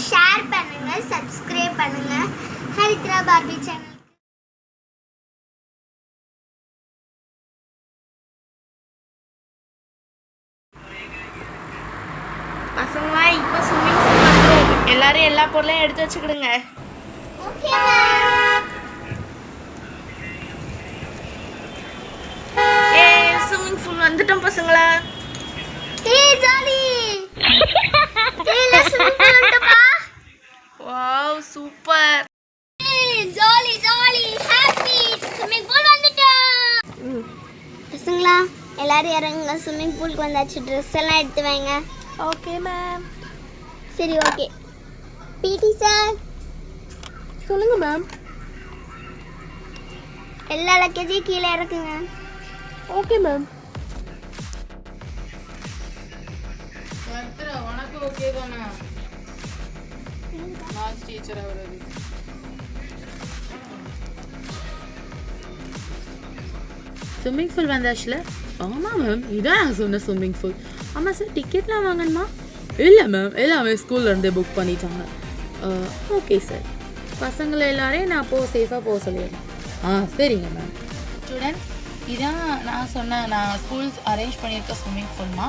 Share பண்ணுங்க, subscribe பண்ணுங்க ஹரித்ரா Barbie channel. பசங்களா இப்போ ஸ்விம்மிங் பூல் வந்துடும். எல்லாரும் எல்லா பொருளையும் எடுத்து வச்சுக்கிடுங்க. Okay ma'am. ஸ்விம்மிங் பூல் வந்துட்டோம் பசங்களா. ஜாலி. ஸ்விம்மிங் பூல் வந்துட்டப்பா. Wow super. Jolly jolly happy swimming pool வந்துட்டோம். பசங்களா எல்லாரும் இறங்குங்க, ஸ்விம்மிங் பூலுக்கு வந்தாச்சு. ட்ரெஸ் எல்லாம் எடுத்து வைங்க. Okay ma'am. சரி ஓகே. பிடி சார் சொல்லுங்க மேம். எல்லா லக்கேஜையும் கீழே இறக்குங்க. Okay ma'am. உனக்கு ஓகே தானே? மாஸ் டீச்சர் அவரது. ஸ்விம்மிங் பூல் வந்தாச்சுல? ஆமாம் மேம், இதான் நான் சொன்ன ஸ்விம்மிங் பூல். ஆமாம் சார், டிக்கெட்லாம் வாங்கணுமா? இல்லை மேம், எல்லாமே ஸ்கூல்லேருந்தே புக் பண்ணிட்டாங்க. ஓகே சார், பசங்களை எல்லாரையும் நான் சேஃபாக போக சொல்லிடுறேன். சரிங்க மேம். ஸ்டூடெண்ட்ஸ், இதான் நான் சொன்னேன், நான் ஸ்கூல்ஸ் அரேஞ்ச் பண்ணியிருக்க ஸ்விம்மிங் பூல்மா.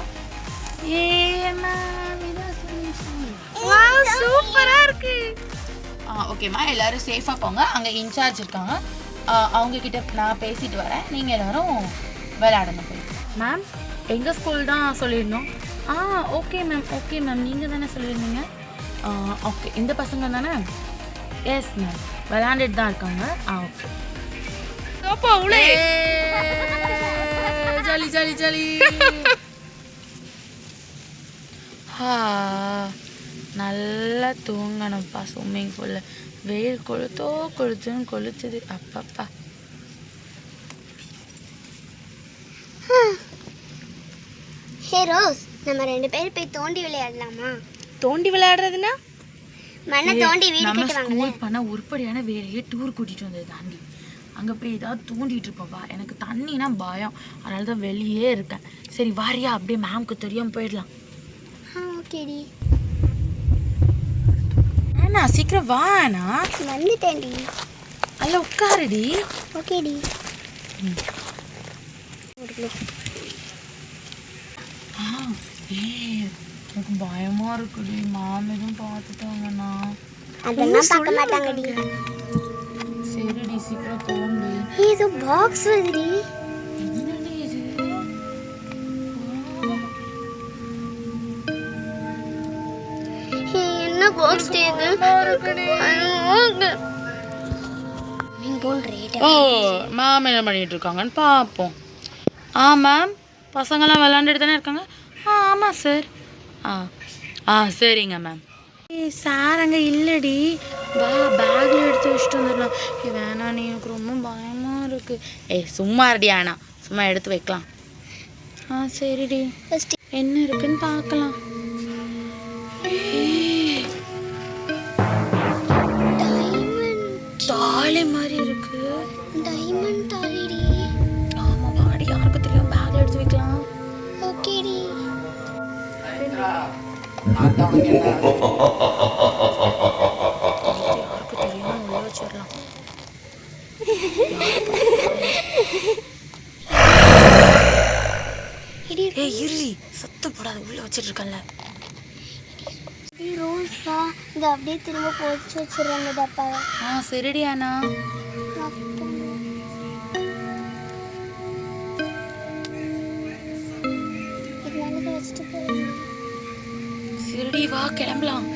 மேம், இதான் ஸ்விம்மிங் பூல். வாவ் சூப்பரா இருக்கு. ஓகேம்மா, எல்லாரும் சேஃபாக போங்க. அங்கே இன்சார்ஜ் இருக்காங்க, அவங்க கிட்ட நான் பேசிட்டு வரேன். நீங்கள் எல்லாரும் விளையாடணும் போய். மேம், எங்கள் ஸ்கூல் தான் சொல்லிடணும். ஓகே மேம், ஓகே மேம், நீங்கள் தானே சொல்லியிருந்தீங்க. ஓகே, இந்த பசங்க தானே? எஸ் மேம், விளையாண்டுட்டு தான் இருக்காங்க. ஓகே. Jolly jolly jolly. நல்லா தூங்கணும்ப்பா ஸ்விம்மிங் பூலில். வெயில் கொளுத்துன்னு கொளுத்துது. அப்பப்பா. ஹே ரோஸ், நம்ம 2 பேரும் போய் தோண்டி விளையாடலாமா? தோண்டி விளையாடுறதுன்னா மண்ணை தோண்டி வீடு நம்ம கட்டுவாங்க. ஸ்கூல் பண்ண உருப்படியான வேலையே டூர் கூட்டிகிட்டு வந்தது தாண்டி. அங்கே போய் ஏதாவது தோண்டிட்டு இருப்போம்ப்பா. எனக்கு தண்ணினா பயம், அதனால தான் வெளியே இருக்கேன். சரி வாரியா, அப்படியே மேம்க்கு தெரியாமல் போயிடலாம். ஓகேடி. அண்ணா சீக்கிரம் வா அண்ணா. வந்துட்டேன்டி. அல்ல உட்காருடி. ஓகேடி. எனக்கு பயமா இருக்குடி, மேம் எதுவும் பார்த்துட்டாங்கண்ணா. அதெல்லாம் பார்க்க மாட்டாங்கடி. சரிடி, சீக்கிரம் தோண்டி. ஏதோ பாக்ஸ் வருதுடி. என்னடி இது? என்ன பாக்ஸ் இது? மேம் என்ன பண்ணிட்டு இருக்காங்கன்னு பார்ப்போம். மேம், பசங்களாம் விளாண்டுட்டு தானே இருக்காங்க? ஆமாம் சார். சரிங்க மேம். சார் அங்கே இல்லடி, வா பேக்கில் எடுத்து வச்சுட்டு வந்துடலாம். வேணாம், நீ எனக்கு ரொம்ப பயமாக இருக்குது. சும்மா இருடி ஆனா, சும்மா எடுத்து வைக்கலாம். சரிடி, என்ன இருக்குன்னு பார்க்கலாம். தாலி மாதிரி இருக்கு. டைமண்ட் தாலிடி. ஆமா, வாடி, யாருக்கு தெரியும், பேக்ல எடுத்து வைக்கலாம். ஓகேடி. யாருக்கு தெரியும், உள்ள வச்சிடலாம். இரு, சத்தப்படாத, உள்ள வச்சிட்டு இருக்கல. ரோஸ் வா, இதை அப்படியே திரும்ப போச்சு வச்சிடறாங்க டப்பாவை. சரிடி அண்ணா. இது வந்து வச்சுட்டு போகிறேன். சரிடி, வா கிளம்பலாம்.